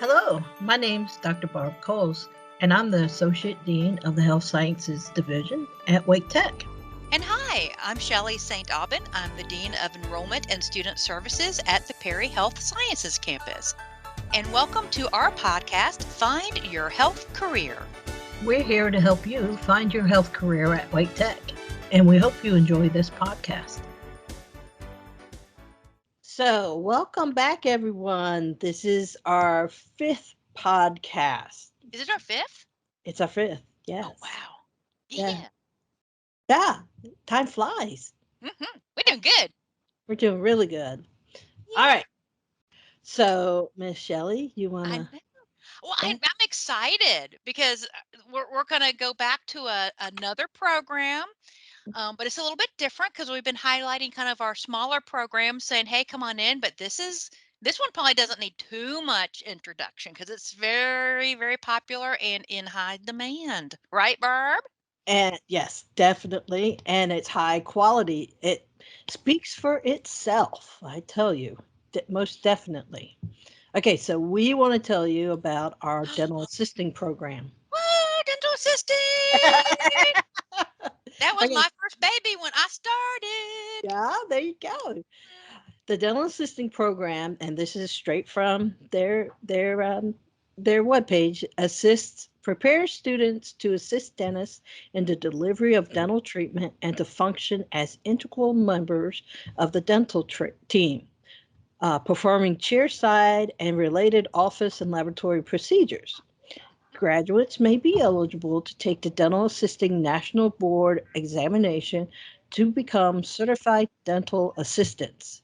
Hello, my name's Dr. Barb Coles, and I'm the Associate Dean of the Health Sciences Division at Wake Tech. And hi, I'm Shelley St. Aubin. I'm the Dean of Enrollment and Student Services at the Perry Health Sciences campus. And welcome to our podcast, Find Your Health Career. We're here to help you find your health career at Wake Tech, and we hope you enjoy this podcast. So, welcome back, everyone. This is our fifth podcast. Is it our fifth? It's our fifth, yes. Oh, wow. Yeah. Yeah. Time flies. Mm-hmm. We're doing good. We're doing really good. Yeah. All right. So, Miss Shelley, you want to? Well, I'm excited because we're going to go back to another program, but it's a little bit different because we've been highlighting kind of our smaller programs, saying, "Hey, come on in." But this one probably doesn't need too much introduction because it's very, very popular and in high demand, right, Barb? And yes, definitely. And it's high quality. It speaks for itself, I tell you, most definitely. Okay, so we want to tell you about our dental assisting program. Woo, dental assistant! That was Okay, my first baby when I started. yeah, there you go. The dental assisting program, and this is straight from their webpage, prepares students to assist dentists in the delivery of dental treatment and to function as integral members of the dental team, performing chairside and related office and laboratory procedures. Graduates may be eligible to take the Dental Assisting National Board examination to become certified dental assistants.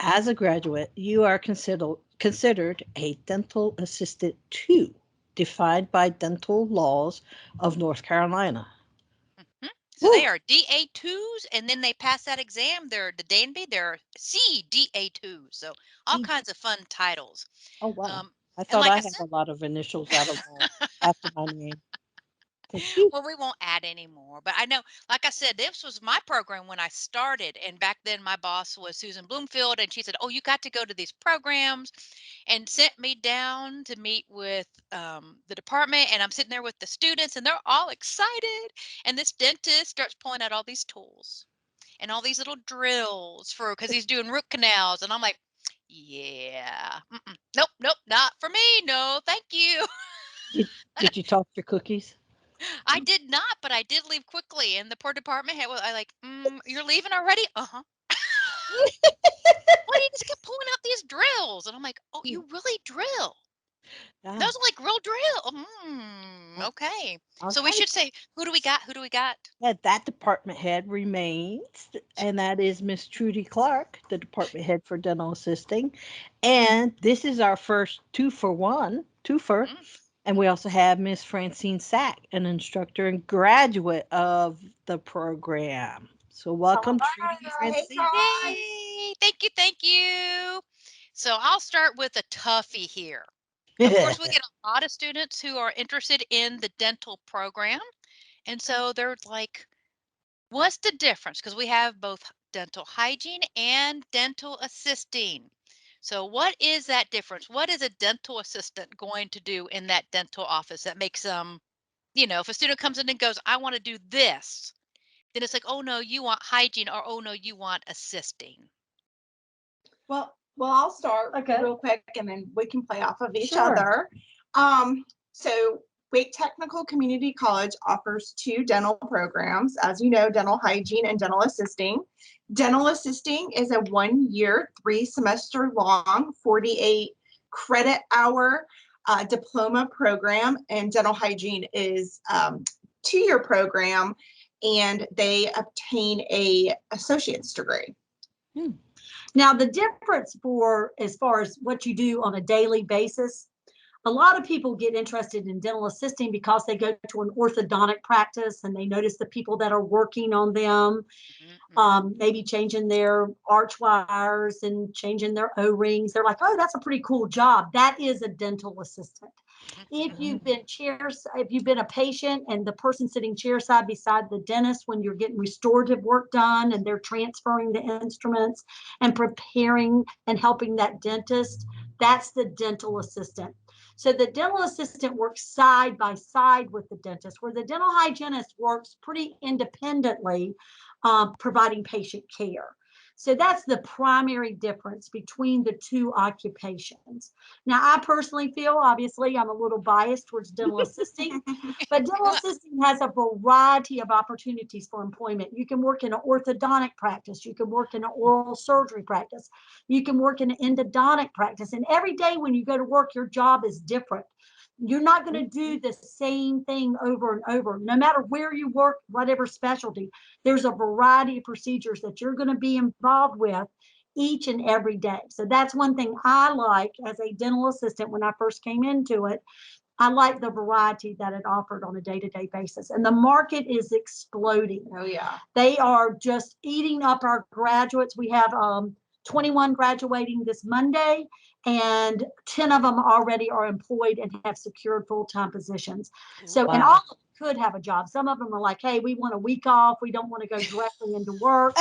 As a graduate, you are considered a dental assistant too, defined by dental laws of North Carolina. Mhm. So Woo! they are DA2s, and then they pass that exam. They're the DNB, they're CDA2s. So all kinds of fun titles. Oh wow! I And thought like I I had said, a lot of initials out of after my name. Thank you. well, we won't add any more. But I know, like I said, this was my program when I started. And back then, my boss was Susan Bloomfield. And she said, "Oh, you got to go to these programs," and sent me down to meet with the department. And I'm sitting there with the students, and they're all excited. And this dentist starts pulling out all these tools and all these little drills for because he's doing root canals. And I'm like, yeah, nope, nope, not for me. No, thank you. Did you toss your cookies? I did not, but I did leave quickly. And the poor department head was I like, you're leaving already? Uh-huh. Why do you just keep pulling out these drills? And I'm like, oh, you really drill? Yeah. Those are like real drill. Okay. So we Okay. should say, who do we got? Who do we got? That department head remains, and that is Miss Trudy Clark, the department head for dental assisting. And this is our first twofer. Mm, And we also have Miss Francine Sack, an instructor and graduate of the program. So welcome, Trudy and Francine. Yay! Thank you, thank you. So I'll start with a toughie here. Of course, we get a lot of students who are interested in the dental program. And so they're like, what's the difference? Because we have both dental hygiene and dental assisting. So what is that difference? What is a dental assistant going to do in that dental office that makes them, if a student comes in and goes, I want to do this, then it's like, oh no, you want hygiene, or oh no, you want assisting. Well, I'll start real quick and then we can play off of each other. So Wake Technical Community College offers two dental programs, as you know, dental hygiene and dental assisting. Dental assisting is a 1-year, 3-semester long, 48 credit hour diploma program, and dental hygiene is 2-year program, and they obtain a associate's degree. Now, the difference for as far as what you do on a daily basis, a lot of people get interested in dental assisting because they go to an orthodontic practice and they notice the people that are working on them, maybe changing their arch wires and changing their O-rings. They're like, oh, that's a pretty cool job. That is a dental assistant. If you've been a patient and the person sitting chairside beside the dentist when you're getting restorative work done and they're transferring the instruments and preparing and helping that dentist That's the dental assistant. So the dental assistant works side by side with the dentist, where the dental hygienist works pretty independently, providing patient care. So that's the primary difference between the two occupations. Now, I personally feel, obviously, I'm a little biased towards dental assisting, but dental assisting has a variety of opportunities for employment. You can work in an orthodontic practice. You can work in an oral surgery practice. You can work in an endodontic practice. And every day when you go to work, your job is different. You're not going to do the same thing over and over. No matter where you work, whatever specialty, there's a variety of procedures that you're going to be involved with each and every day. So that's one thing I like as a dental assistant when I first came into it. I like the variety that it offered on a day-to-day basis. And the market is exploding. Oh, yeah. They are just eating up our graduates. We have 21 graduating this Monday, and 10 of them already are employed and have secured full-time positions. So, and all of them could have a job. Some of them are like, hey, we want a week off. We don't want to go directly into work.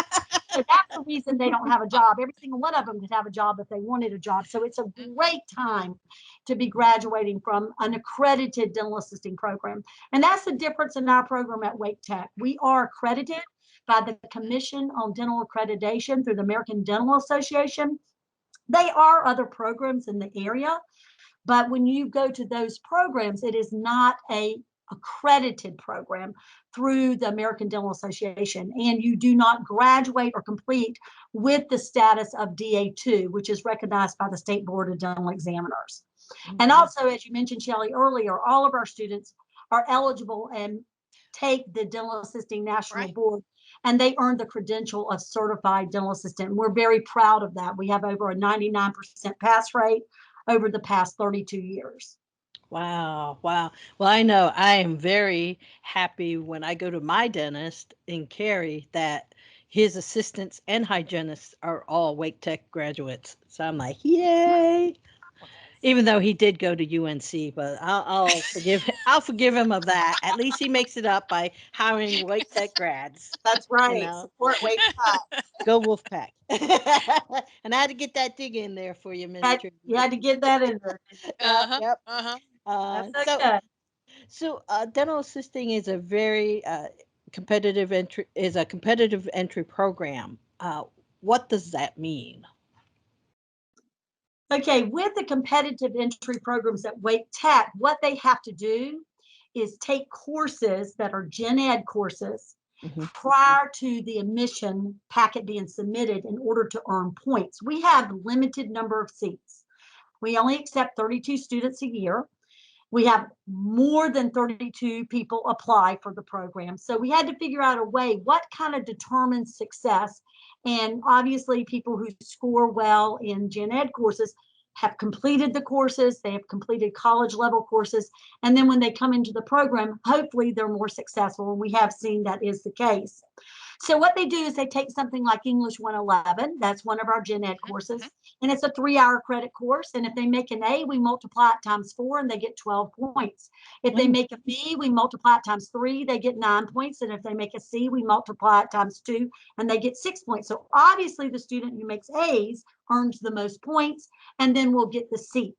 So that's the reason they don't have a job. Every single one of them could have a job if they wanted a job. So it's a great time to be graduating from an accredited dental assisting program. And that's the difference in our program at Wake Tech. We are accredited by the Commission on Dental Accreditation through the American Dental Association. They are other programs in the area, but when you go to those programs, it is not a accredited program through the American Dental Association, and you do not graduate or complete with the status of DA2, which is recognized by the State Board of Dental Examiners. And also, as you mentioned, Shelley, earlier, all of our students are eligible and take the Dental Assisting National Board, and they earn the credential of certified dental assistant. And we're very proud of that. We have over a 99% pass rate over the past 32 years. Wow, wow. Well, I know I am very happy when I go to my dentist in Cary that his assistants and hygienists are all Wake Tech graduates. So I'm like, yay. Even though he did go to UNC, but I'll forgive him of that. At least he makes it up by hiring Wake Tech grads. That's right. You know? Support Wake Tech. Go Wolfpack. And I had to get that dig in there for you, Miss Trudy. You had to get that in there. Yep. That's So okay. dental assisting is a very competitive entry program. What does that mean? Okay, with the competitive entry programs at Wake Tech, what they have to do is take courses that are gen ed courses prior to the admission packet being submitted in order to earn points. We have limited number of seats. We only accept 32 students a year. We have more than 32 people apply for the program. So we had to figure out a way, what kind of determines success? And obviously people who score well in gen ed courses have completed the courses, they have completed college level courses, and then when they come into the program, hopefully they're more successful, and we have seen that is the case. So what they do is they take something like English 111, that's one of our gen ed courses, and it's a 3-hour credit course, and if they make an A, we multiply it times 4 and they get 12 points. If they make a B, we multiply it times 3, they get 9 points, and if they make a C, we multiply it times 2 and they get 6 points. So obviously the student who makes A's earns the most points and then will get the seat.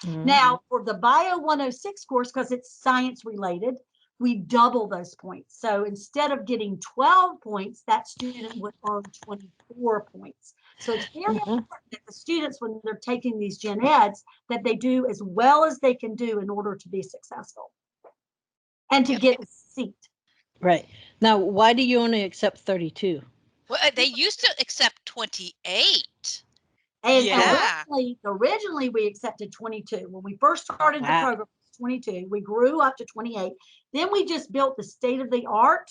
Now for the Bio 106 course, because it's science related, we double those points. So instead of getting 12 points, that student would earn 24 points. So it's very important that the students, when they're taking these gen eds, that they do as well as they can do in order to be successful and to get a seat. Right. Now, why do you only accept 32? Well, they used to accept 28. And originally we accepted 22. When we first started the program, it was 22. We grew up to 28. Then we just built the state-of-the-art,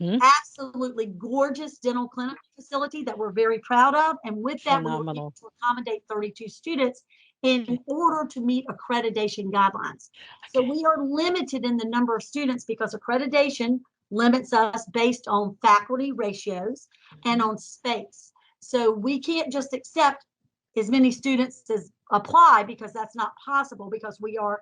absolutely gorgeous dental clinic facility that we're very proud of. And with that, we were able to accommodate 32 students in order to meet accreditation guidelines. So we are limited in the number of students because accreditation limits us based on faculty ratios and on space. So we can't just accept as many students as apply because that's not possible, because we are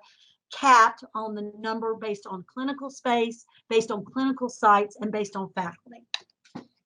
capped on the number based on clinical space, based on clinical sites, and based on faculty.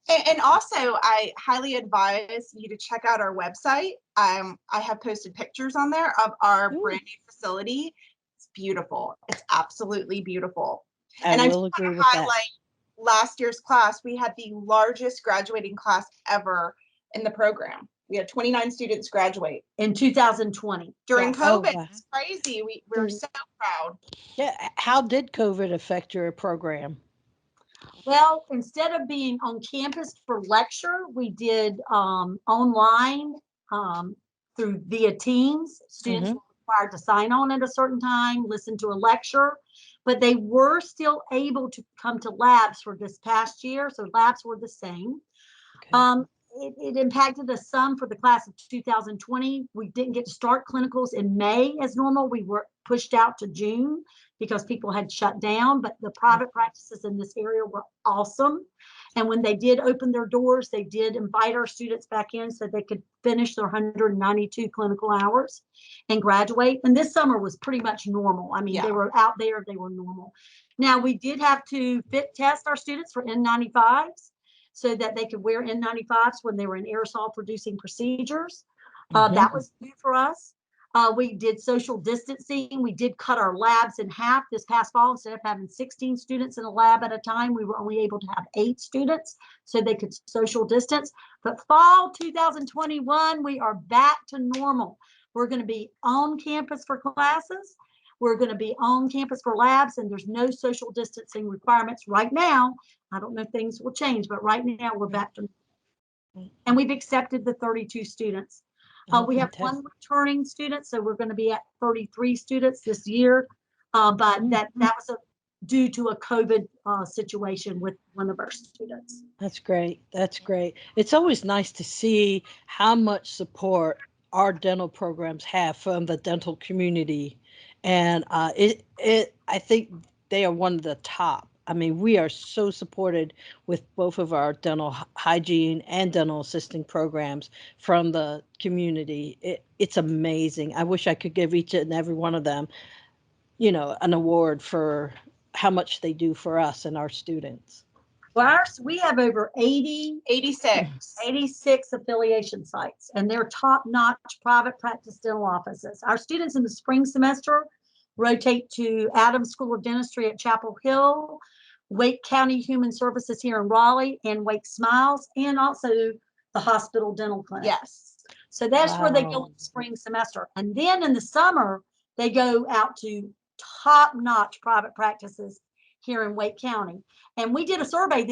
And also, I highly advise you to check out our website. I have posted pictures on there of our brand new facility. It's beautiful. It's absolutely beautiful. And I just will want agree to with that. highlight last year's class. We had the largest graduating class ever in the program. We had 29 students graduate in 2020. during Yes. COVID. wow. It's crazy. We're so proud. Yeah. How did COVID affect your program? Well, instead of being on campus for lecture, we did online um, through via Teams. Students were required to sign on at a certain time, listen to a lecture, but they were still able to come to labs for this past year. So labs were the same. Okay. It impacted us some for the class of 2020. We didn't get to start clinicals in May as normal. We were pushed out to June because people had shut down, but the private practices in this area were awesome. And when they did open their doors, they did invite our students back in so they could finish their 192 clinical hours and graduate. And this summer was pretty much normal. I mean, they were out there, they were normal. Now, we did have to fit test our students for N95s so that they could wear N95s when they were in aerosol producing procedures. That was new for us. We did social distancing. We did cut our labs in half this past fall. Instead of having 16 students in a lab at a time, we were only able to have 8 students so they could social distance. But fall 2021, we are back to normal. We're going to be on campus for classes. We're going to be on campus for labs, and there's no social distancing requirements right now. I don't know if things will change, but right now we're back to, and we've accepted the 32 students. We have one returning student, so we're going to be at 33 students this year. But that was due to a COVID situation with one of our students. That's great. That's great. It's always nice to see how much support our dental programs have from the dental community, and I think they are one of the top. I mean, we are so supported with both of our dental hygiene and dental assisting programs from the community. It's amazing. I wish I could give each and every one of them, an award for how much they do for us and our students. Well, we have over 86 affiliation sites, and they're top-notch private practice dental offices. Our students in the spring semester rotate to Adams School of Dentistry at Chapel Hill, Wake County Human Services here in Raleigh, and Wake Smiles, and also the hospital dental clinic. Yes. So that's where they go in the spring semester. And then in the summer, they go out to top-notch private practices here in Wake County. And we did a survey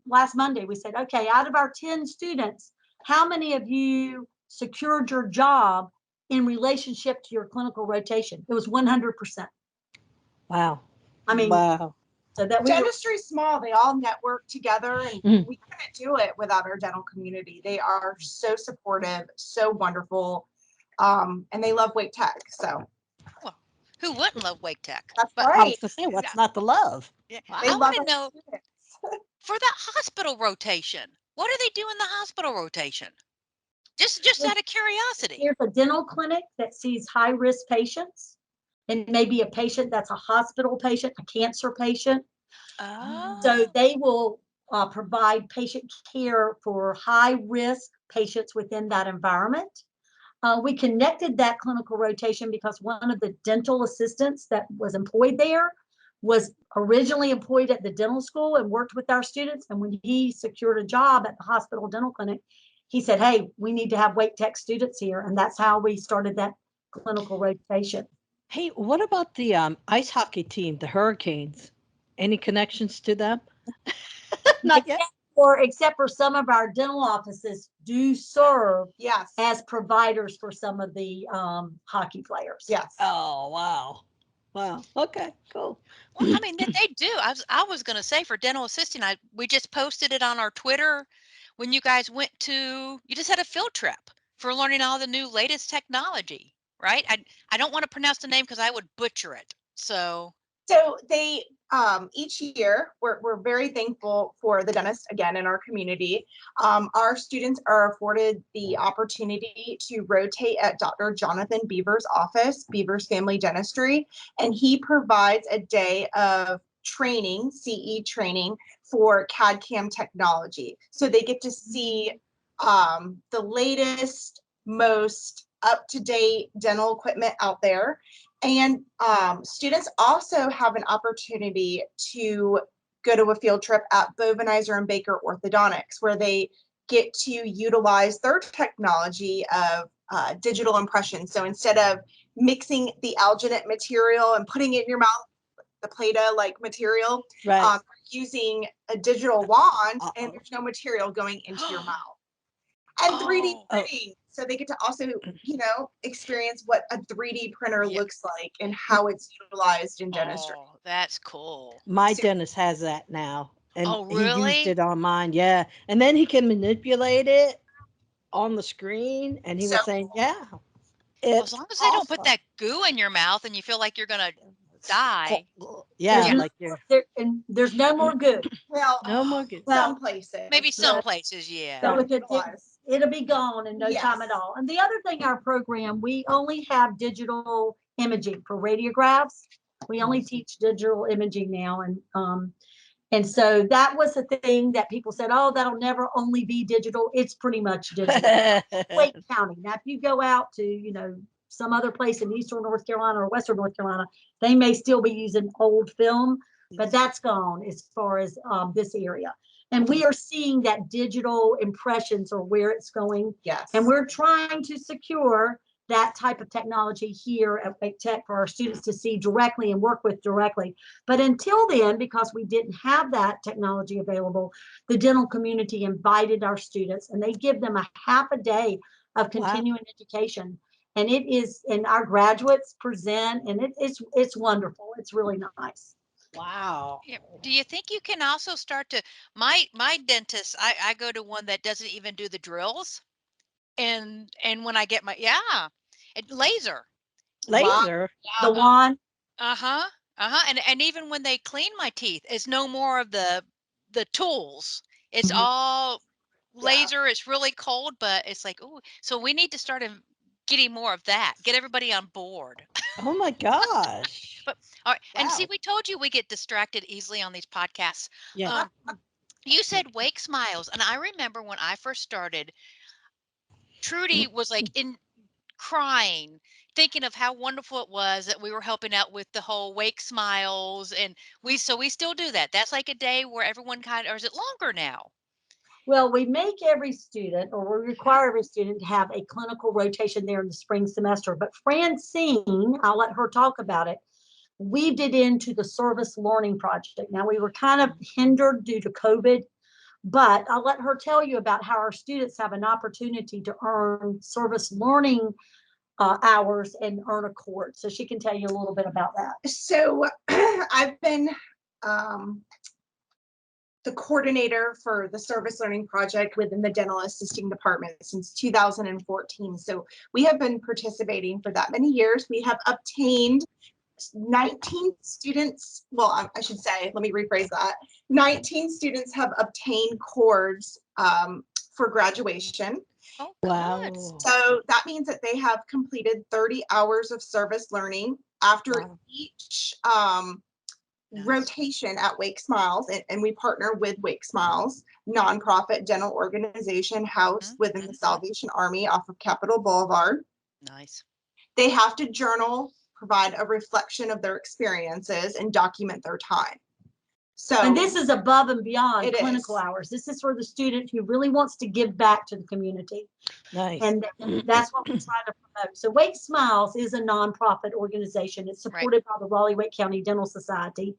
last Monday. We said, okay, out of our 10 students, how many of you secured your job in relationship to your clinical rotation? It was 100%. Wow. I mean, wow. So that dentistry's small. They all network together, and we couldn't do it without our dental community. They are so supportive, so wonderful, and they love Wake Tech. So, well, who wouldn't love Wake Tech? that's But I right. was to say, what's not to love? yeah, They I love want to our know students. for that hospital rotation. What do they do in the hospital rotation? Just out of curiosity. Here's a dental clinic that sees high-risk patients. It may be a patient that's a hospital patient, a cancer patient. Oh. So they will provide patient care for high-risk patients within that environment. We connected that clinical rotation because one of the dental assistants that was employed there was originally employed at the dental school and worked with our students. And when he secured a job at the hospital dental clinic, he said, hey, we need to have Wake Tech students here. And that's how we started that clinical rotation. Hey, what about the ice hockey team, the Hurricanes? Any connections to them? Not yet. Except for some of our dental offices do serve Yes. as providers for some of the hockey players. Yes. Oh, wow. Wow. Okay, cool. Well, I mean, they do. I was going to say for dental assisting, we just posted it on our Twitter when you guys you just had a field trip for learning all the new latest technology, right? I don't want to pronounce the name because I would butcher it. So they each year we're very thankful for the dentists again in our community. Our students are afforded the opportunity to rotate at Dr. Jonathan Beaver's office, Beaver's Family Dentistry, and he provides a day of training, CE training for CAD/CAM technology. So they get to see the latest, most up-to-date dental equipment out there. And students also have an opportunity to go to a field trip at Bovenizer and Baker Orthodontics, where they get to utilize their technology of digital impression. So instead of mixing the alginate material and putting it in your mouth, the Play-Doh like material, Right. using a digital wand, and there's no material going into your mouth. And 3D printing. So they get to also, you know, experience what a 3D printer looks like and how it's utilized in dentistry. Oh, that's cool. My So- dentist has that now, and Oh, he used really? it on mine. Yeah, and then he can manipulate it on the screen, and he So was saying, "Yeah, Well, as it's long as they don't put awesome." that goo in your mouth and you feel like you're gonna die. Yeah, Yeah. like you're And there's no more good. well, no more good. some places. Maybe some but places, yeah. So don't it, utilize. it'll be gone in no time at Yes. all. And the other thing, our program, we only have digital imaging for radiographs. We only teach digital imaging now. And so that was the thing that people said, oh, that'll never only be digital. It's pretty much digital. Wake County. Now, if you go out to, you know, some other place in Eastern North Carolina or Western North Carolina, they may still be using old film, but that's gone as far as this area. And we are seeing that digital impressions are where it's going. Yes. And we're trying to secure that type of technology here at Wake Tech for our students to see directly and work with directly. But until then, because we didn't have that technology available, the dental community invited our students, and they give them a half a day of continuing education. And it is, and our graduates present, and it's wonderful. It's really nice. Wow. Yeah. Do you think you can also start to my dentist, I go to one that doesn't even do the drills. And when I get my laser. Wow. Laser. The one, Uh-huh. Uh-huh. And even when they clean my teeth, it's no more of the tools. It's Mhm. all Yeah. laser. It's really cold, but it's like, oh, so we need to start getting more of that. Get everybody on board. Oh my gosh. But all right. And see, Wow. we told you we get distracted easily on these podcasts. Yeah. Um, you said Wake Smiles, and I remember when I first started, Trudy was like in crying, thinking of how wonderful it was that we were helping out with the whole Wake Smiles, and we still do that. That's like a day where everyone kind of, or is it longer now? well, we make every student, or we require every student to have a clinical rotation there in the spring semester. But Francine, I'll let her talk about it, weaved it into the service learning project. Now, we were kind of hindered due to COVID, but I'll let her tell you about how our students have an opportunity to earn service learning hours and earn a cord. So she can tell you a little bit about that. So I've been the coordinator for the service learning project within the dental assisting department since 2014. So we have been participating for that many years. We have obtained 19 students. Well, I should say, let me rephrase that. 19 students have obtained cords for graduation. Oh, Wow. good. So that means that they have completed 30 hours of service learning after Wow. each Nice. rotation at Wake Smiles, and we partner with Wake Smiles, nonprofit dental organization housed within the Salvation Army off of Capitol Boulevard. Nice. They have to journal, provide a reflection of their experiences, and document their time. So, And this is above and beyond It clinical is. hours. This is for the student who really wants to give back to the community. Nice. And that's what we're trying to promote. So Wake Smiles is a nonprofit organization. It's supported by the Raleigh-Wake County Dental Society.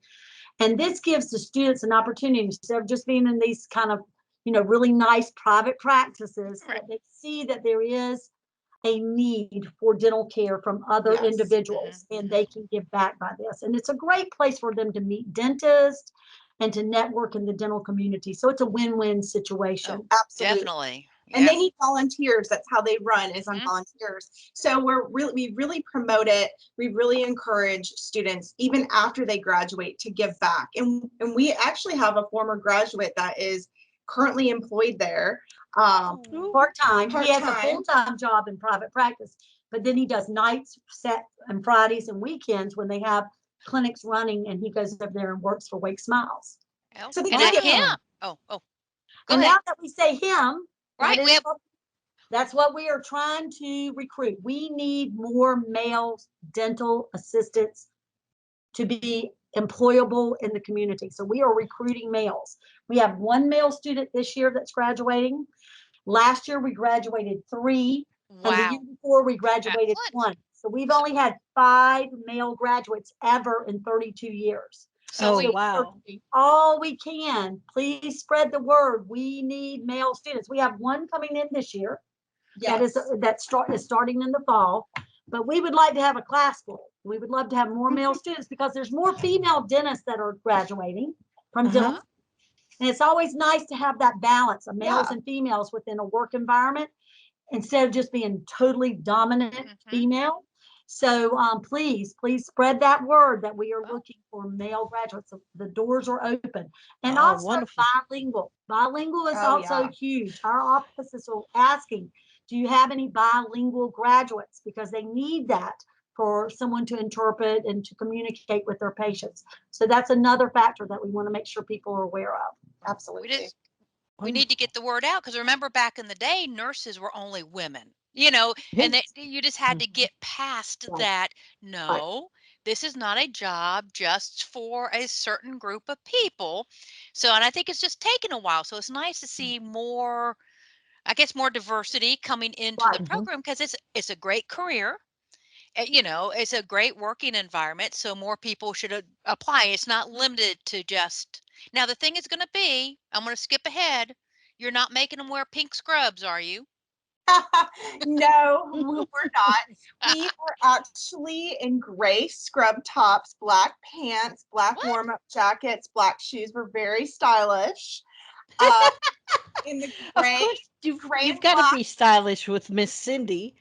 And this gives the students an opportunity, instead of just being in these kind of, you know, really nice private practices, Right. that they see that there is a need for dental care from other Yes. individuals, and they can give back by this. And it's a great place for them to meet dentists and to network in the dental community. So it's a win-win situation. Oh, absolutely. definitely. And Yeah. they need volunteers. That's how they run, is on volunteers. So we really promote it. We really encourage students, even after they graduate, to give back. And we actually have a former graduate that is currently employed there. Part-time. He has a Part-time. full-time job in private practice, but then he does nights, set and Fridays and weekends when they have clinics running, and he goes over there and works for Wake Smiles. Well, So the and kid- at him. Oh, go And ahead. now that we say him, Right, we have that's what we are trying to recruit. We need more male dental assistants to be employable in the community. So we are recruiting males. We have one male student this year that's graduating. Last year we graduated 3, and the year wow. before we graduated Excellent. 1. So we've only had 5 male graduates ever in 32 years. So Oh, we So wow. we're doing all we can. Please spread the word. We need male students. We have one coming in this year that is starting in the fall, but we would like to have a class full. We would love to have more male students because there's more female dentists that are graduating from dental. Uh-huh. And it's always nice to have that balance of males Yeah. and females within a work environment instead of just being totally dominant Mhm. female. So please spread that word that we are Well. looking for male graduates. The doors are open. And Oh, also wonderful. bilingual. Bilingual is Oh, also yeah. huge. Our offices are asking, do you have any bilingual graduates? Because they need that for someone to interpret and to communicate with their patients. So that's another factor that we want to make sure people are aware of. We Absolutely. just we need to get the word out because remember back in the day, nurses were only women, and that you just had to get past Right. that. No, this is not a job just for a certain group of people. So, and I think it's just taken a while. So it's nice to see more, I guess, more diversity coming into the Right. program because it's a great career. It's a great working environment, so more people should apply. It's not limited to just. Now, the thing is going to be, I'm going to skip ahead. You're not making them wear pink scrubs, are you? No, we're not. We are actually in gray scrub tops, black pants, black What? warm-up jackets, black shoes. We're very stylish. Uh, in the Of gray, course, gray you've and got to black. be stylish with Miss Cindy.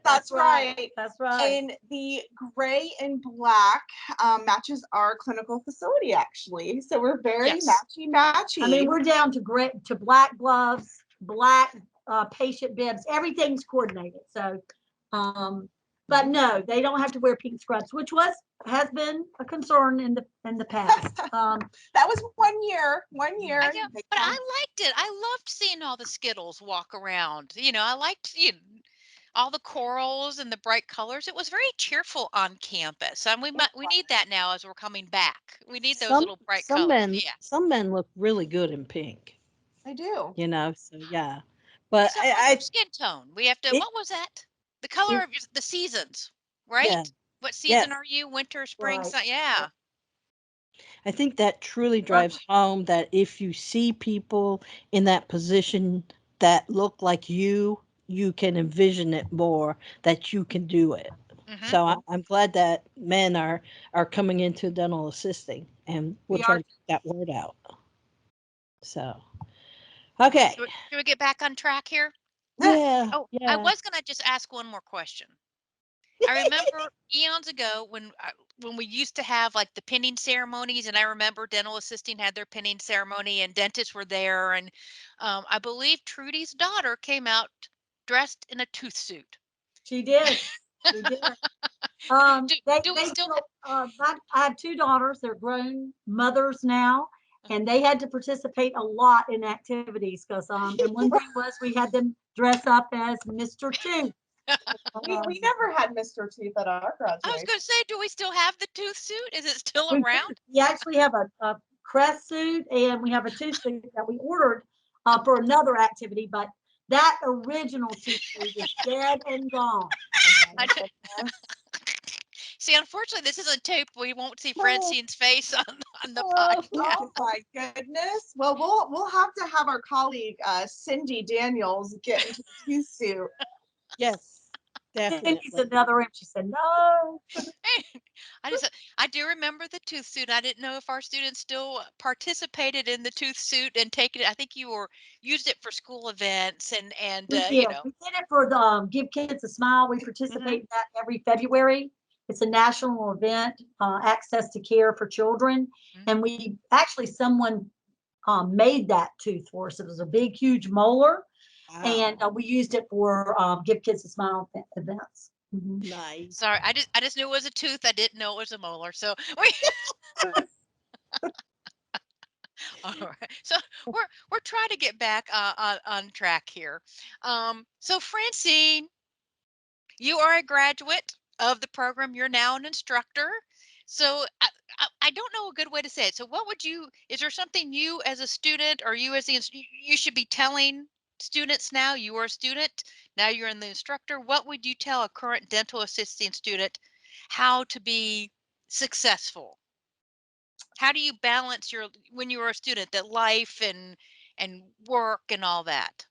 That's right. That's right. And the gray and black matches our clinical facility, actually. So we're very Yes. matchy. I mean, we're down to black gloves, black patient bibs. Everything's coordinated. So, but no, they don't have to wear pink scrubs, which has been a concern in the past. That was 1 year. 1 year. But I liked it. I loved seeing all the Skittles walk around. I liked all the corals and the bright colors. It was very cheerful on campus, and we need that now as we're coming back. We need those Some little bright some colors. men Yeah. some men look really good in pink. I do. So yeah. But So on their skin tone, we have to. it, What was that? The color it of the seasons, yeah, right? What season yes. are you? Winter, spring, Right. yeah. I think that truly drives home that if you see people in that position that look like you can envision it more, that you can do it. Mm-hmm. So I'm glad that men are coming into dental assisting, and we'll We try are. to get that word out. So, okay. Should we get back on track here? Yeah, Oh, I yeah. was gonna just ask one more question. I remember eons ago when we used to have like the pinning ceremonies, and I remember dental assisting had their pinning ceremony, and dentists were there, and I believe Trudy's daughter came out dressed in a tooth suit. She did. She did. Do, do we They still? still, I have 2 daughters. They're grown mothers now, and they had to participate a lot in activities because, and one thing was we had them dress up as Mr. Tooth. We never had Mr. Tooth at our I was graduation. going to say, do we still have the tooth suit? Is it still We around? actually have a crest suit, and we have a tooth suit that we ordered for another activity, but that original tooth suit is dead and gone. I Oh d- my goodness. See, unfortunately, this is a tape. We won't see Oh, Francine's face on the Oh, podcast. oh my goodness. Well, we'll have to have our colleague Cindy Daniels get into the tooth suit. yes, Cindy's definitely. another room. She said, no. I just I do remember the tooth suit. I didn't know if our students still participated in the tooth suit and taken it. I think you were used it for school events and We did. We did it for the Give Kids a Smile. We Mhm. participate in that every February. It's a national event, access to care for children. Mhm. And we actually, someone made that tooth for us. It was a big, huge molar. Wow. And we used it for Give Kids a Smile events. Nice. Sorry, I just knew it was a tooth. I didn't know it was a molar. So we all right. So we're trying to get back on track here. So Francine, you are a graduate of the program. You're now an instructor. So I don't know a good way to say it. So what would you, is there something you as a student or you as the, you should be telling students now? You are a student, now you're in the instructor. What would you tell a current dental assisting student how to be successful? How do you balance your, when you were a student, that life and work and all that?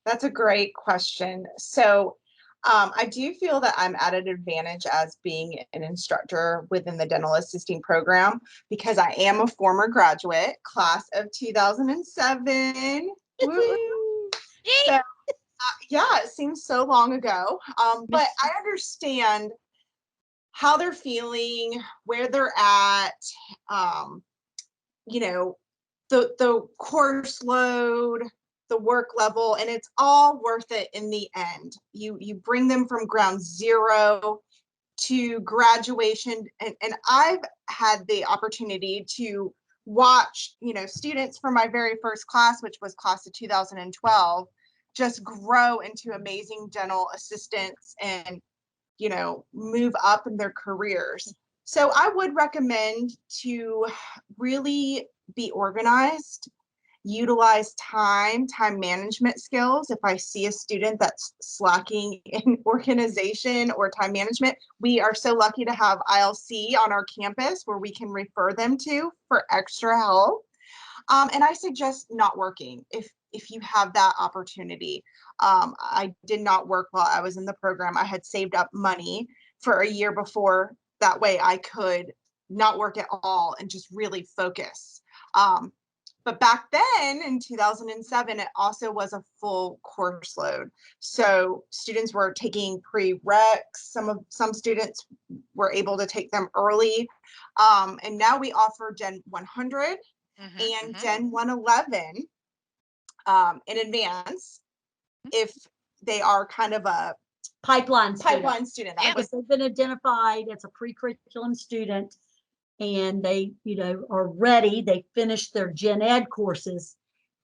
That's a great question. So I do feel that I'm at an advantage as being an instructor within the dental assisting program because I am a former graduate, class of 2007. Woo. So yeah, it seems so long ago, but I understand how they're feeling, where they're at, you know, the course load, the work level, and it's all worth it in the end. You bring them from ground zero to graduation, and I've had the opportunity to watch, students from my very first class, which was class of 2012, just grow into amazing dental assistants and move up in their careers. So I would recommend to really be organized, utilize time management skills. If I see a student that's slacking in organization or time management, we are so lucky to have ILC on our campus where we can refer them to for extra help. And I suggest not working if you have that opportunity. I did not work while I was in the program. I had saved up money for a year before. That way I could not work at all and just really focus. But back then in 2007, it also was a full course load. So students were taking prereqs. Some students were able to take them early. And now we offer Den 100 and Den 111 in advance if they are kind of a pipeline student. Yeah. If they've been identified as a pre-curriculum student and they, are ready, they finished their gen ed courses,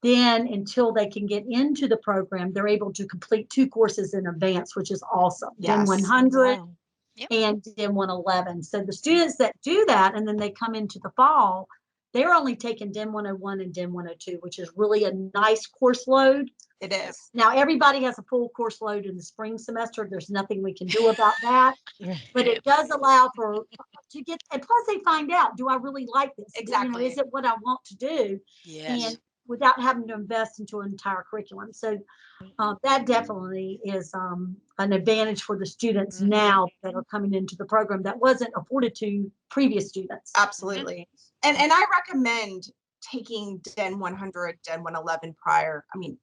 then until they can get into the program, they're able to complete 2 courses in advance, which is awesome. Yes. Den 100 Wow. and Den 111. So the students that do that and then they come into the fall, they're only taking Den 101 and Den 102, which is really a nice course load. It is. Now, everybody has a full course load in the spring semester. There's nothing we can do about that, but it does allow for to get, and plus they find out, do I really like this? Exactly. Is it what I want to do? Yes. And without having to invest into an entire curriculum. So that definitely is an advantage for the students now that are coming into the program that wasn't afforded to previous students. Absolutely. And I recommend taking Den 100, Den 111 prior. I mean,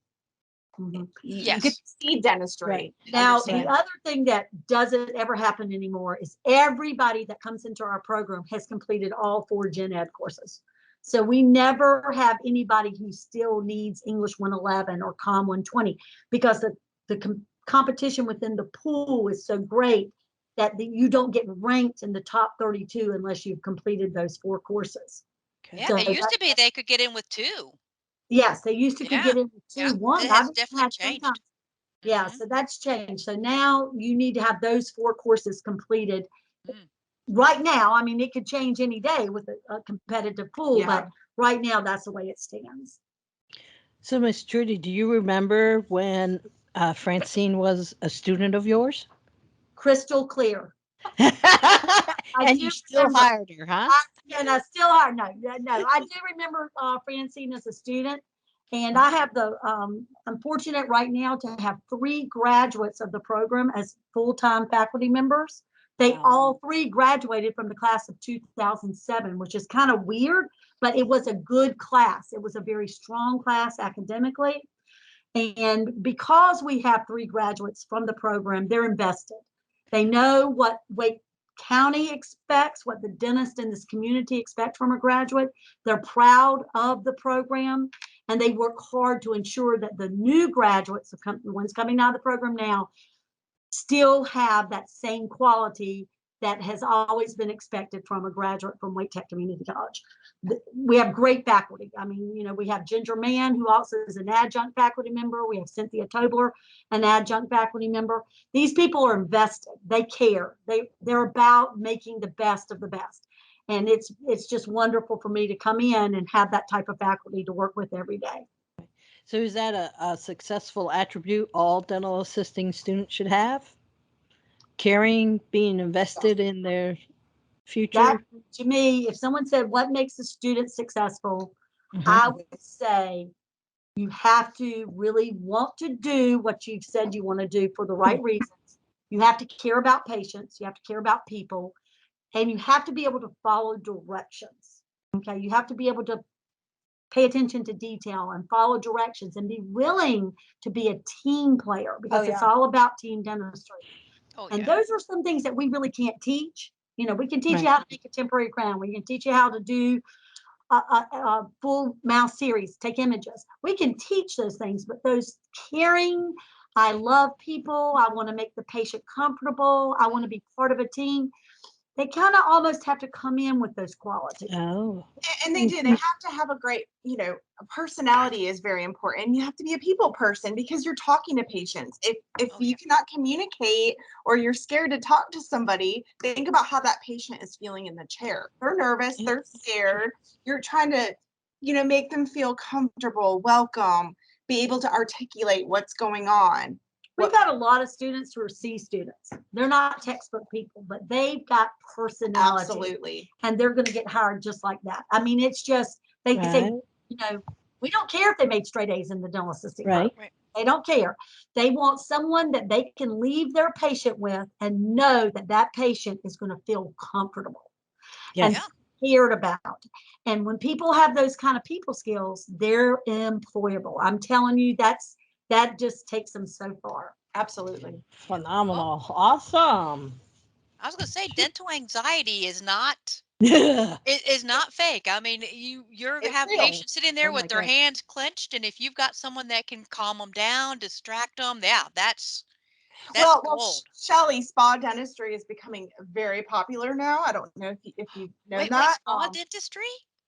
you get to see dentistry. Right. Now, the other thing that doesn't ever happen anymore is everybody that comes into our program has completed all 4 gen ed courses. So we never have anybody who still needs English 111 or COM 120 because the competition within the pool is so great that you don't get ranked in the top 32 unless you've completed those 4 courses. Yeah, So it used to be they could get in with 2. Yes, they used to could get in with 2. One, it has definitely changed. Yeah, so that's changed. So now you need to have those 4 courses completed. Right now, I mean, it could change any day with a competitive pool, but right now that's the way it stands. So, Miss Trudy, do you remember when Francine was a student of yours? Crystal clear. And you still hired her, huh? And I still are. No. I do remember Francine as a student. And I have the, I'm fortunate right now to have 3 graduates of the program as full-time faculty members. They all 3 graduated from the class of 2007, which is kind of weird, but it was a good class. It was a very strong class academically. And because we have 3 graduates from the program, they're invested. They know what Wake County expects, what the dentist in this community expect from a graduate. They're proud of the program, and they work hard to ensure that the new graduates, the ones coming out of the program now, still have that same quality that has always been expected from a graduate from Wake Tech Community College. We have great faculty. I mean, we have Ginger Mann, who also is an adjunct faculty member. We have Cynthia Tobler, an adjunct faculty member. These people are invested. They care. They're about making the best of the best. And it's just wonderful for me to come in and have that type of faculty to work with every day. So is that a successful attribute all dental assisting students should have? Caring, being invested in their future? That, to me, if someone said, what makes a student successful, I would say you have to really want to do what you've said you want to do for the right reasons. You have to care about patients. You have to care about people. And you have to be able to follow directions. Okay. You have to be able to pay attention to detail and follow directions and be willing to be a team player, because it's all about team dentistry. And those are some things that we really can't teach. We can teach you how to make a temporary crown. We can teach you how to do a full mouth series, take images. We can teach those things, but those caring, I love people, I want to make the patient comfortable, I want to be part of a team, they kind of almost have to come in with those qualities. Oh. And they do. They have to have a great, personality is very important. You have to be a people person because you're talking to patients. If you cannot communicate or you're scared to talk to somebody, think about how that patient is feeling in the chair. They're nervous, they're scared. You're trying to, make them feel comfortable, welcome, be able to articulate what's going on. We've got a lot of students who are C students. They're not textbook people, but they've got personality. Absolutely. And they're going to get hired just like that. I mean, it's just, they say, we don't care if they made straight A's in the dental assisting program. They don't care. They want someone that they can leave their patient with and know that that patient is going to feel comfortable and cared about. And when people have those kind of people skills, they're employable. I'm telling you, that just takes them so far. Absolutely. Phenomenal. Awesome. I was going to say, dental anxiety is not fake. I mean, you're going to have patients sitting there with their hands clenched, and if you've got someone that can calm them down, distract them, that's gold. Shelley, spa dentistry is becoming very popular now. I don't know if you know that. Wait, spa dentistry?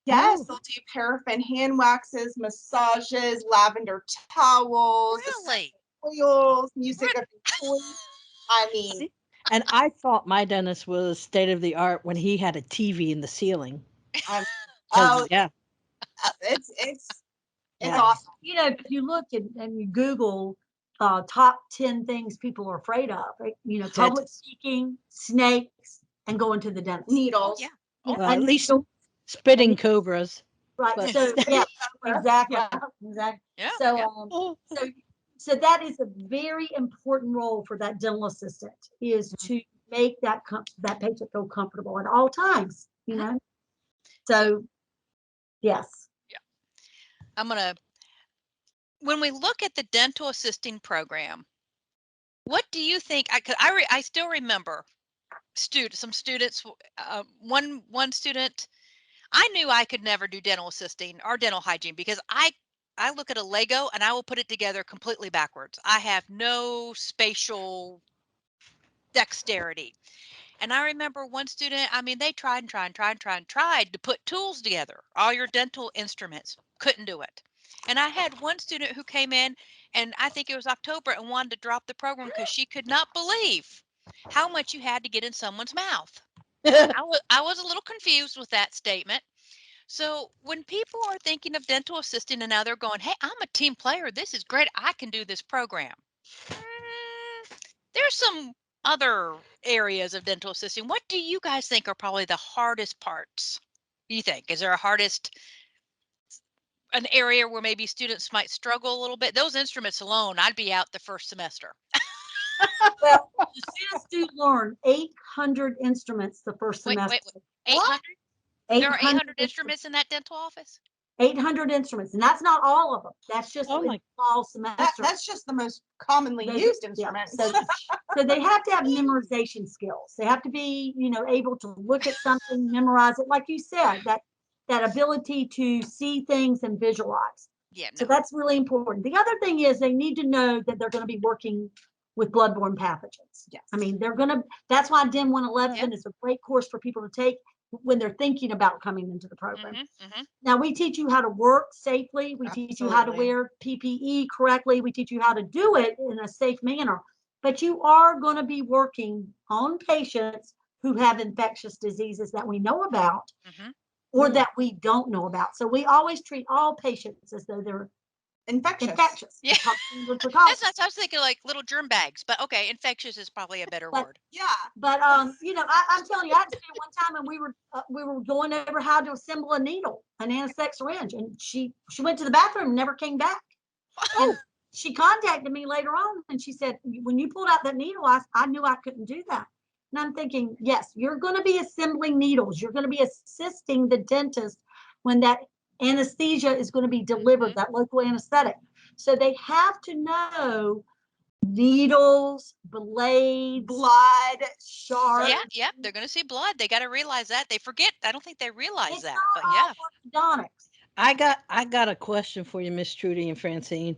Yes, they'll do paraffin hand waxes, massages, lavender towels, really, oils, music of your choice. I mean, and I thought my dentist was state of the art when he had a TV in the ceiling. it's awesome. If you look and you Google top 10 things people are afraid of, public speaking, snakes, and going to the dentist. Needles. Well, at least spitting cobras. Right. But, so exactly. Yeah. So that is a very important role for that dental assistant, is to make that patient feel comfortable at all times. So yes. Yeah. When we look at the dental assisting program, what do you think? I still remember some students. One student, I knew I could never do dental assisting or dental hygiene because I look at a Lego and I will put it together completely backwards. I have no spatial dexterity. And I remember one student, I mean, they tried to put tools together, all your dental instruments, couldn't do it. And I had one student who came in, and I think it was October, and wanted to drop the program because she could not believe how much you had to get in someone's mouth. I was a little confused with that statement. So when people are thinking of dental assisting and now they're going, hey, I'm a team player, this is great, I can do this program. There's some other areas of dental assisting. What do you guys think are probably the hardest parts? You think? Is there an area where maybe students might struggle a little bit? Those instruments alone, I'd be out the first semester. Well, the students do learn 800 instruments the first semester. Wait. 800? There are 800 instruments in that dental office? 800 instruments, and that's not all of them. That's just a small semester. That's just the most commonly used instruments. So they have to have memorization skills. They have to be, able to look at something, memorize it, like you said, that ability to see things and visualize. Yeah. So that's really important. The other thing is they need to know that they're going to be working with bloodborne pathogens. Yes. I mean, that's why DEN 111 is a great course for people to take when they're thinking about coming into the program. Now, we teach you how to work safely. We teach you how to wear PPE correctly. We teach you how to do it in a safe manner. But you are going to be working on patients who have infectious diseases that we know about or that we don't know about. So we always treat all patients as though they're infectious. Yeah. That's not, I was thinking like little germ bags, but okay, infectious is probably a better word. Yeah. But you know, I'm telling you, I had to one time, and we were going over how to assemble a needle, an anesthetic syringe, and she went to the bathroom and never came back. And she contacted me later on, and she said, when you pulled out that needle, I knew I couldn't do that. And I'm thinking, yes, you're going to be assembling needles. You're going to be assisting the dentist when that anesthesia is going to be delivered, that local anesthetic. So they have to know needles, blades, blood, shards. Yeah, they're going to see blood. They got to realize that. They forget. I don't think they realize It's that. not But yeah. orthodontics. I got a question for you, Miss Trudy and Francine.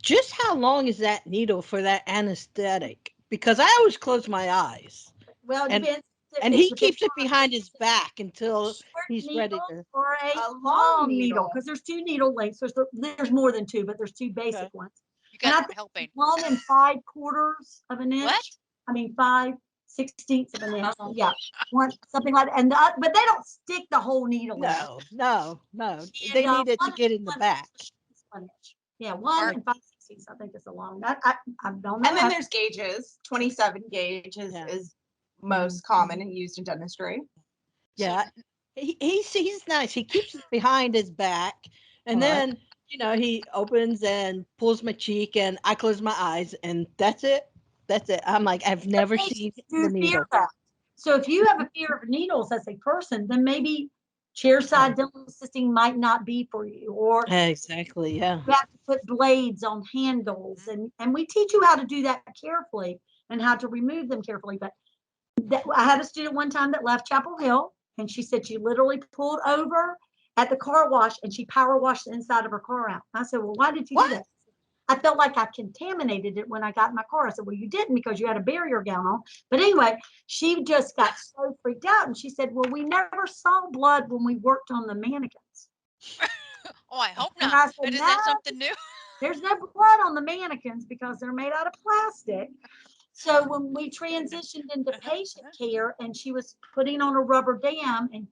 Just how long is that needle for that anesthetic? Because I always close my eyes. Well, it depends. And he keeps it behind his back until he's ready to. Or a long needle, because there's two needle lengths. There's more than two, but there's two basic ones. You guys aren't helping. 1 5/4 of an inch. What? I mean, 5/16 of an inch. Yeah, something like that. And but they don't stick the whole needle in. No. They need it to get in the back. 1 inch. Yeah, 1 5/16. I think is a long. I don't know. And then there's gauges. 27 gauge is most common and used in dentistry. Yeah, he's nice. He keeps it behind his back, and then he opens and pulls my cheek, and I close my eyes, and that's it. I'm like, I've never seen the needle. So if you have a fear of needles as a person, then maybe chairside dental assisting might not be for you. Or exactly, yeah. You have to put blades on handles, and we teach you how to do that carefully and how to remove them carefully. But I had a student one time that left Chapel Hill, and she said she literally pulled over at the car wash and she power washed the inside of her car out. I said, well, why did you do that? I felt like I contaminated it when I got in my car. I said, well, you didn't, because you had a barrier gown on. But anyway, she just got so freaked out. And she said, well, we never saw blood when we worked on the mannequins. Oh, I hope not. I said, Is that something new? There's no blood on the mannequins because they're made out of plastic. So when we transitioned into patient care and she was putting on a rubber dam and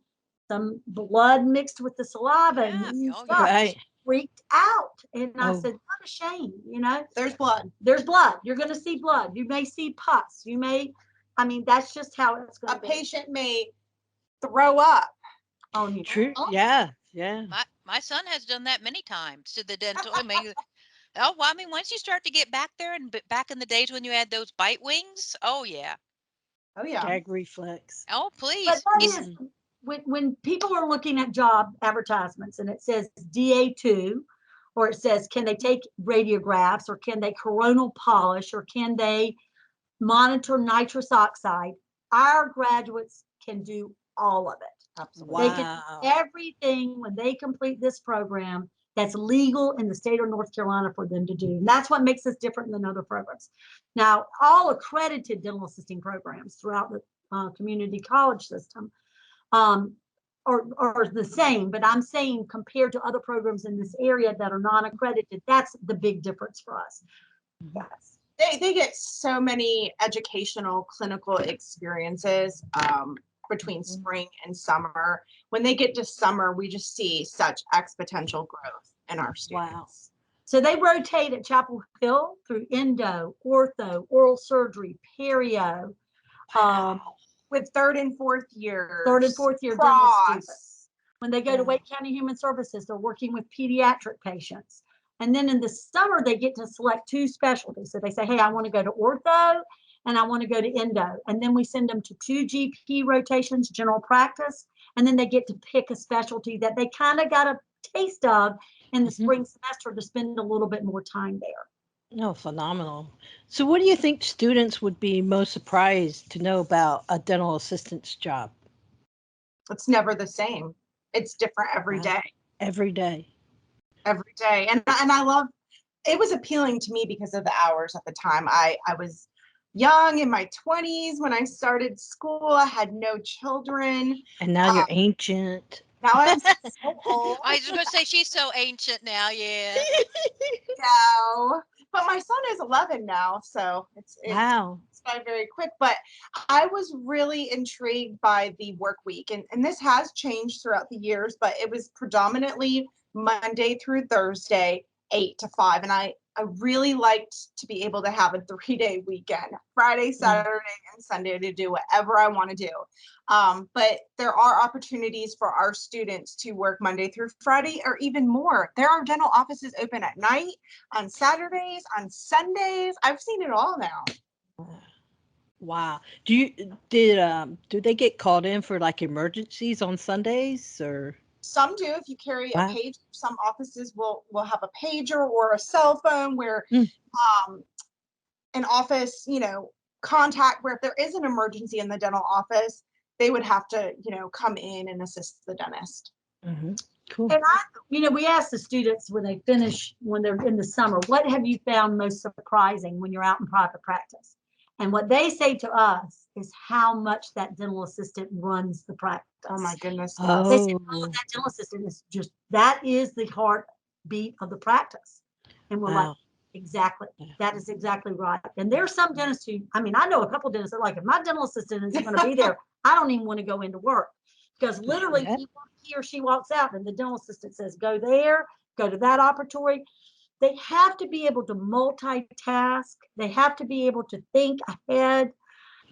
some blood mixed with the saliva and stuff, she freaked out. And I said, what a shame, There's blood. There's blood. You're going to see blood. You may see pus. That's just how it's going to be. A patient may throw up on you. True. Yeah. My son has done that many times to the dental. Once you start to get back there, and back in the days when you had those bite wings, oh yeah. Gag reflex. Oh, please. But that is, when people are looking at job advertisements and it says DA2, or it says, can they take radiographs, or can they coronal polish, or can they monitor nitrous oxide, our graduates can do all of it. Absolutely. They can do everything when they complete this program that's legal in the state of North Carolina for them to do. And that's what makes us different than other programs. Now, all accredited dental assisting programs throughout the community college system are the same, but I'm saying compared to other programs in this area that are non-accredited, that's the big difference for us. Yes. They get so many educational clinical experiences between spring and summer. When they get to summer, we just see such exponential growth in our students. Wow. So they rotate at Chapel Hill through endo, ortho, oral surgery, perio. With third and fourth year dental students. When they go to Wake County Human Services, they're working with pediatric patients. And then in the summer, they get to select two specialties. So they say, hey, I want to go to ortho and I want to go to endo. And then we send them to 2 GP rotations, general practice. And then they get to pick a specialty that they kind of got a taste of in the spring semester to spend a little bit more time there. Oh, phenomenal. So what do you think students would be most surprised to know about a dental assistant's job? It's never the same. It's different every day. Every day. Every day. And I love it was appealing to me because of the hours at the time. I was young in my 20s when I started school. I had no children. And now you're ancient. Now I'm so old. I was going to say she's so ancient now. Yeah. No, but my son is 11 now, so Wow. it's by very quick. But I was really intrigued by the work week, and this has changed throughout the years, but it was predominantly Monday through Thursday, 8 to 5, and I really liked to be able to have a 3-day weekend, Friday, Saturday, and Sunday, to do whatever I want to do. But there are opportunities for our students to work Monday through Friday or even more. There are dental offices open at night, on Saturdays, on Sundays. I've seen it all now. Wow. Do they get called in for like emergencies on Sundays or? Some do. If you carry a Wow. page, some offices will have a pager or a cell phone where Mm. an office, contact where if there is an emergency in the dental office, they would have to, come in and assist the dentist. Mm-hmm. Cool. And we ask the students when they finish, when they're in the summer, what have you found most surprising when you're out in private practice? And what they say to us is how much that dental assistant runs the practice. Oh my goodness. Oh. They say, oh, that dental assistant is that is the heartbeat of the practice. And we're like, Wow. exactly. That is exactly right. And there's some dentists who, I know a couple of dentists that are like, if my dental assistant isn't going to be there, I don't even want to go into work. Because literally Yeah. he or she walks out and the dental assistant says, go there, go to that operatory. They have to be able to multitask. They have to be able to think ahead.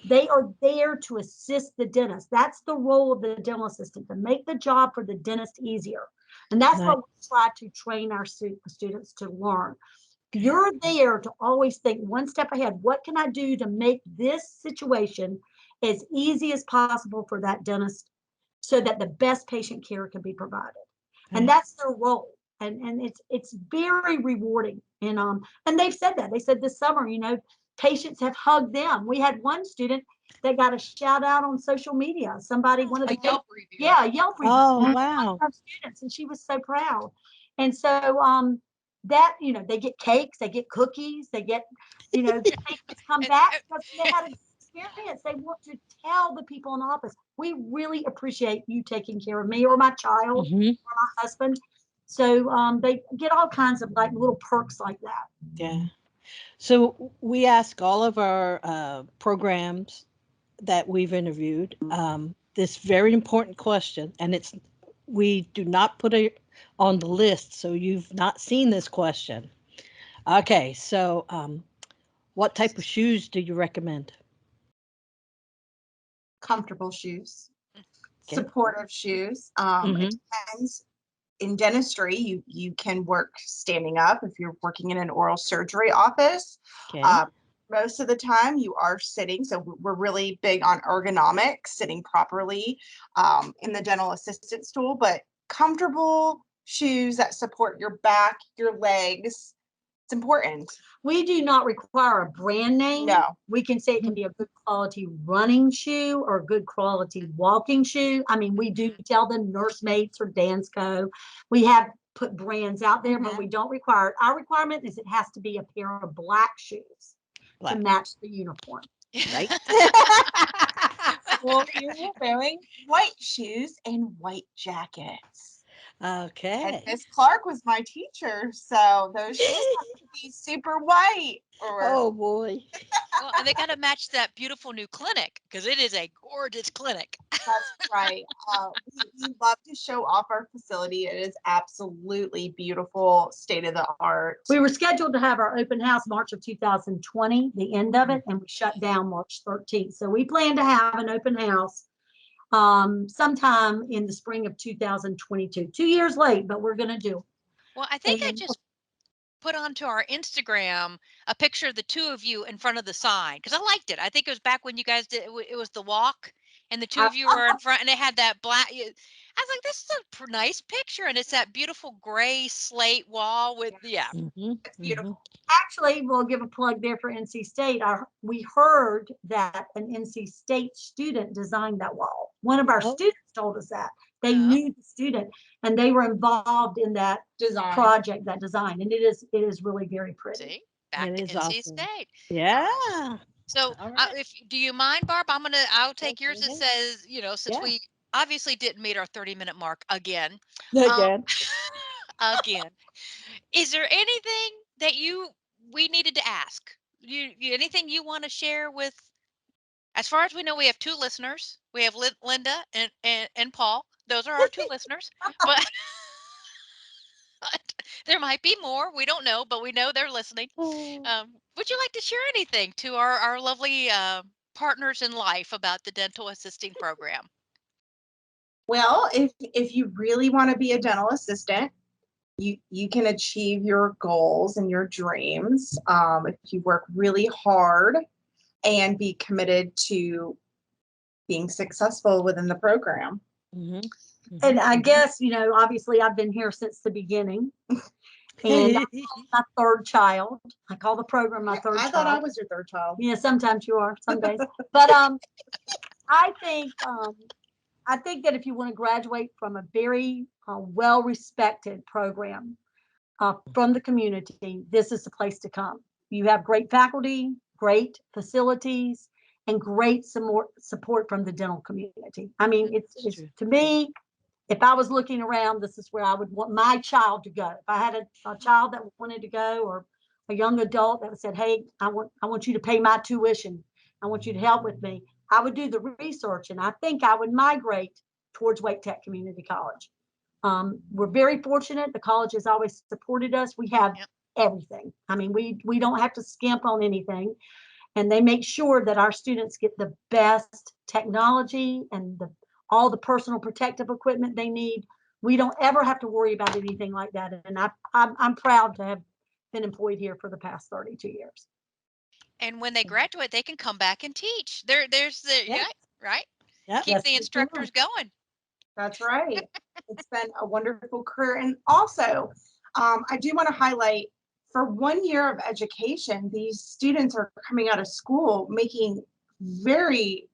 They are there to assist the dentist. That's the role of the dental assistant, to make the job for the dentist easier. And that's what we try to train our students to learn. You're there to always think one step ahead. What can I do to make this situation as easy as possible for that dentist so that the best patient care can be provided? And that's their role. And it's very rewarding. And they've said that. They said this summer, patients have hugged them. We had one student that got a shout out on social media. Somebody, one of the Yelp review. Yeah, Yelp review. Oh, wow. Of students, and she was so proud. And so that they get cakes, they get cookies, they get patients come back because they had a good experience. They want to tell the people in the office, we really appreciate you taking care of me or my child Mm-hmm. or my husband. So they get all kinds of like little perks like that. Yeah. So we ask all of our programs that we've interviewed this very important question, and we do not put it on the list, so you've not seen this question. Okay, so what type of shoes do you recommend? Comfortable shoes, Okay. supportive shoes. Mm-hmm. It depends. In dentistry, you can work standing up if you're working in an oral surgery office. Okay. Most of the time you are sitting, so we're really big on ergonomics, sitting properly in the dental assistant stool, but comfortable shoes that support your back, your legs. It's important. We do not require a brand name. No. We can say it can be a good quality running shoe or a good quality walking shoe. We do tell them Nursemates or Dansco. We have put brands out there, but we don't require it. Our requirement is it has to be a pair of black shoes to match the uniform. Right. Well, you're wearing white shoes and white jackets. Okay. And Miss Clark was my teacher, so those shoes have to be super white. Oh boy. Well, and they got to match that beautiful new clinic because it is a gorgeous clinic. That's right. We love to show off our facility. It is absolutely beautiful, state of the art. We were scheduled to have our open house March of 2020, the end of it, and we shut down March 13th. So we plan to have an open house sometime in the spring of 2022. 2 years late, but we're going to do. Well, I think I just put onto our Instagram a picture of the two of you in front of the sign because I liked it. I think it was back when you guys did it was the walk and the two of you were in front and it had that black. I was like, this is a nice picture, and it's that beautiful gray slate wall with Mm-hmm. It's beautiful. Actually, we'll give a plug there for NC State. We heard that an NC State student designed that wall. One of our Oh. students told us that. They Oh. knew the student and they were involved in that Design. project, that design. And it is really very pretty. See, back It to is NC awesome. State. Yeah. So, All right. if do you mind, Barb? I'll take yours that Okay. says, since Yeah. we obviously didn't meet our 30-minute mark again. Again. Again, is there anything that we needed to ask? Anything you want to share with? As far as we know, we have two listeners. We have Linda and Paul. Those are our two listeners. But there might be more. We don't know, but we know they're listening. Oh. Would you like to share anything to our lovely partners in life about the dental assisting program? Well, if you really want to be a dental assistant, you can achieve your goals and your dreams if you work really hard and be committed to being successful within the program. Mhm. And I Mhm. guess, obviously I've been here since the beginning. And my third child. I call the program my third I child. thought I was your third child. Yeah, sometimes you are, some days. But I think that if you want to graduate from a very well-respected program from the community, this is the place to come. You have great faculty, great facilities, and great support from the dental community. I mean, it's true. to me, if I was looking around, this is where I would want my child to go. If I had a child that wanted to go, or a young adult that said, hey, I want you to pay my tuition, I want you to help with me, I would do the research, and I think I would migrate towards Wake Tech Community College. We're very fortunate. The college has always supported us. We have Yep. everything. I mean, we don't have to skimp on anything, and they make sure that our students get the best technology and all the personal protective equipment they need. We don't ever have to worry about anything like that. And I'm proud to have been employed here for the past 32 years. And when they graduate, they can come back and teach. There's the Yeah. right. Yep. Keep Yes, the we can. instructors going. That's right. It's been a wonderful career. And also, I do want to highlight, for 1 year of education, these students are coming out of school making very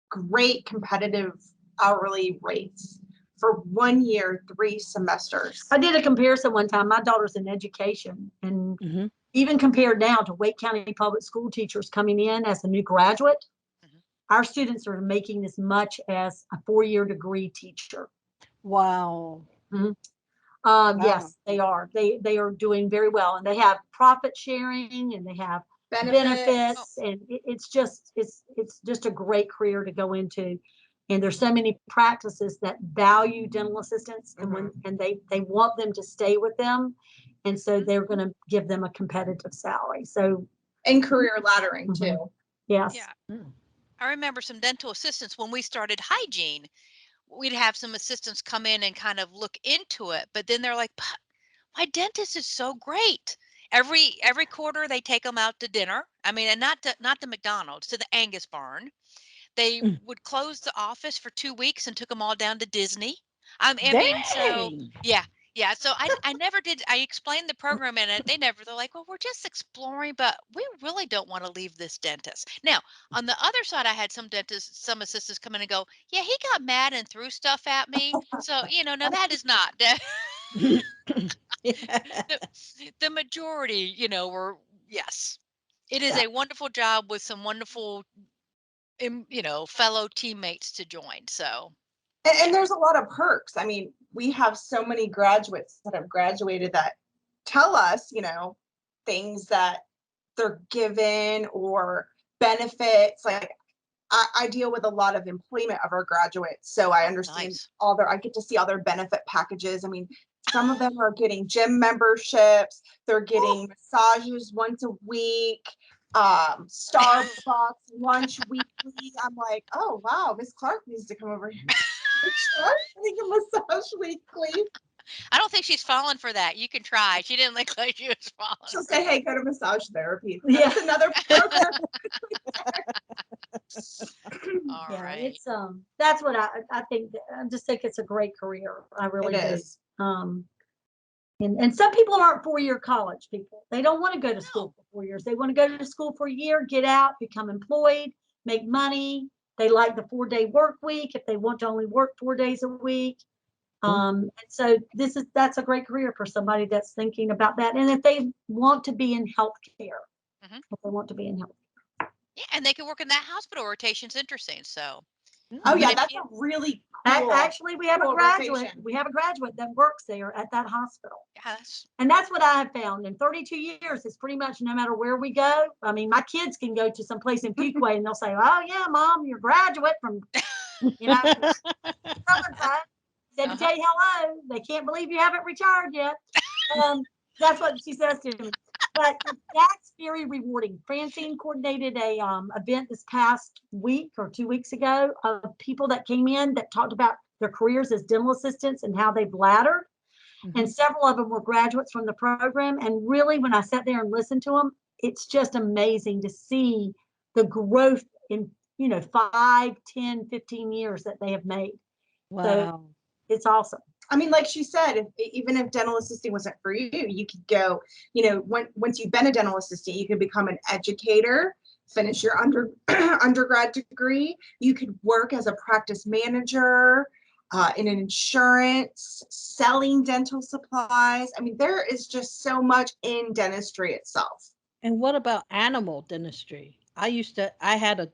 great competitive hourly rates for 1 year, 3 semesters. I did a comparison one time. My daughter's in education, and Mhm. even compared now to Wake County public school teachers coming in as a new graduate, Mhm. our students are making as much as a 4-year degree teacher. Wow. Yes, Wow. they are. They are doing very well, and they have profit sharing, and they have benefits, and it's just a great career to go into. And there's so many practices that value dental assistants, and they want them to stay with them, and so they're going to give them a competitive salary. So, And career laddering too. yes. Yeah. Mm. I remember some dental assistants when we started hygiene. We'd have some assistants come in and kind of look into it, but then they're like, "But my dentist is so great." Every quarter they take them out to dinner. I mean, and not to McDonald's, to the Angus Barn. They Mm. would close the office for 2 weeks and took them all down to Disney. I mean, so Dang. yeah, yeah. So I never did. I explained the program in it. They're like, well, we're just exploring, but we really don't want to leave this dentist. Now, on the other side, I had some assistants come in and go, yeah, he got mad and threw stuff at me. So, no, that is not the, the majority, were, yes, it is Yeah. a wonderful job with some wonderful, fellow teammates to join. So, And there's a lot of perks. I mean, we have so many graduates that have graduated that tell us, things that they're given or benefits. Like, I deal with a lot of employment of our graduates, so I understand nice. I get to see all their benefit packages. I mean, some of them are getting gym memberships, they're getting massages once a week, Starbucks lunch weekly. I'm like, oh wow, Miss Clark needs to come over here. Getting a massage weekly. I don't think she's falling for that. You can try. She didn't look like she was falling. She'll For say, it. hey, go to massage therapy. Yeah. That's another program. All Yeah, right. it's that's what I think. I just think it's a great career. I really It do. is. And some people aren't 4-year college people. They don't want to go to school No. for 4 years. They want to go to school for a year, get out, become employed, make money, They like the 4-day work week if they want to only work 4 days a week. And so that's a great career for somebody that's thinking about that. And if they want to be in healthcare, Mhm. if they want to be in health. Yeah, and they can work in that hospital rotation's interesting. So Oh yeah, if that's you- a really cool. Actually, we have a cool graduate. rotation. We have a graduate that works there at that hospital. yeah, that's And that's what I have found in 32 years. It's pretty much no matter where we go. I mean, my kids can go to some place in Fuquay and they'll say, "Oh yeah, Mom, you're a graduate from, you know, so-and-so." Said to tell you hello. They can't believe you haven't retired yet. That's what she says to me. But that's very rewarding. Francine coordinated a event this past week or 2 weeks ago of people that came in that talked about their careers as dental assistants and how they've laddered. And several of them were graduates from the program. And really, when I sat there and listened to them, it's just amazing to see the growth in, 5, 10, 15 years that they have made. Wow. So it's awesome. I mean, like she said, even if dental assisting wasn't for you, you could go, once you've been a dental assistant, you could become an educator, finish your undergrad degree. You could work as a practice manager, in an insurance, selling dental supplies. I mean, there is just so much in dentistry itself. And what about animal dentistry? I had a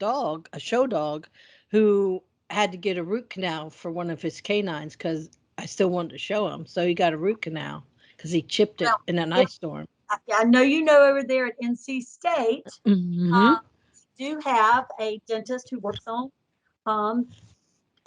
show dog, who had to get a root canal for one of his canines because I still wanted to show him. So he got a root canal because he chipped it Well, in an ice storm. I know over there at NC State, do have a dentist who works on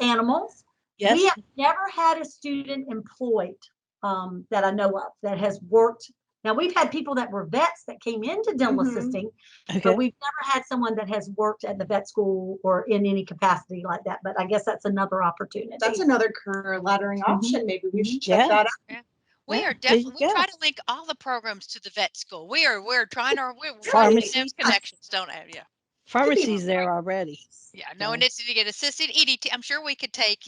animals. Yes. We have never had a student employed that I know of that has worked. Now, we've had people that were vets that came into dental assisting, Okay. but we've never had someone that has worked at the vet school or in any capacity like that. But I guess that's another opportunity. That's another career laddering option. Maybe we should check that out. we Yeah, are there you definitely we go. try to link all the programs to the vet school. We're trying we're trying to Pharmacy. make connections, don't we? Yeah. Pharmacy's there already. Yeah, no, and it's to get assisted EDT. I'm sure we could take,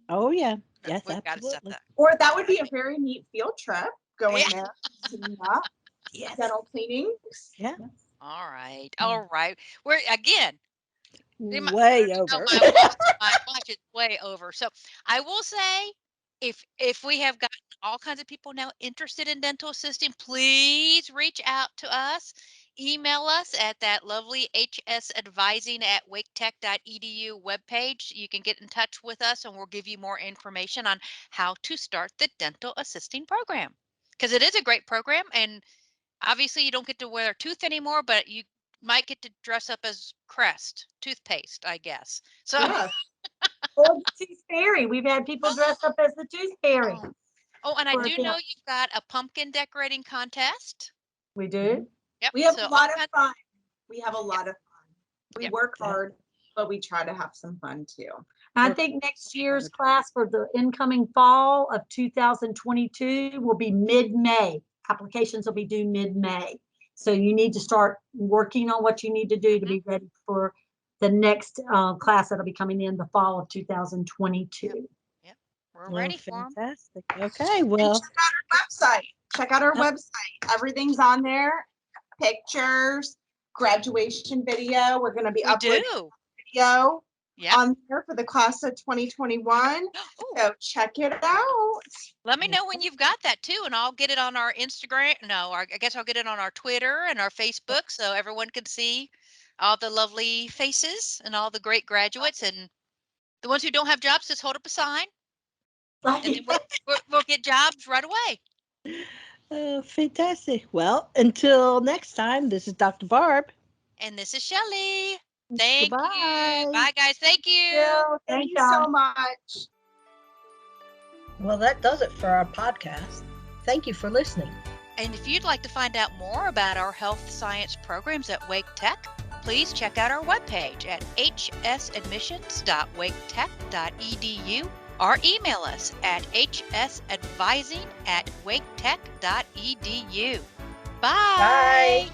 Oh yeah. Yes, we've got to set absolutely. that. Or that would be a very neat field trip going Yeah. there. Yeah. Yes. Dental cleanings. Yeah. All right. All right. We're again. Way over. My watch is way over. So I will say, if we have gotten all kinds of people now interested in dental assisting, please reach out to us. Email us at that lovely hsadvising@waketech.edu webpage. You can get in touch with us and we'll give you more information on how to start the dental assisting program. Because it is a great program, and obviously you don't get to wear a tooth anymore, but you might get to dress up as Crest toothpaste, I guess. So Yeah. Or the Tooth Fairy. We've had people dress up as the Tooth Fairy. and I For do know events. you've got a pumpkin decorating contest. We do. Yep. We have so a lot all of kinds- fun. We have a lot of fun. We Yep. work hard, but we try to have some fun too. I think next year's class for the incoming fall of 2022 will be mid-May. Applications will be due mid-May. So you need to start working on what you need to do to be ready for the next class that'll be coming in the fall of 2022. Yep. We're ready for them. Fantastic. Okay. Well, Website. Check out our website. Everything's on there. Pictures, graduation video. We're going to be We uploading do. video Yeah. on there for the class of 2021. So check it out. Let me know when you've got that too, and I'll get it on our Instagram. No, I guess I'll get it on our Twitter and our Facebook so everyone can see all the lovely faces and all the great graduates, and the ones who don't have jobs, just hold up a sign, and then we'll get jobs right away. fantastic. Well, until next time, this is Dr. Barb. And this is Shelley. Thank you. Goodbye. Bye, guys. Thank you. Yeah, Thank you so much. Well, that does it for our podcast. Thank you for listening. And if you'd like to find out more about our health science programs at Wake Tech, please check out our webpage at hsadmissions.waketech.edu or email us at hsadvising@waketech.edu. Bye. Bye.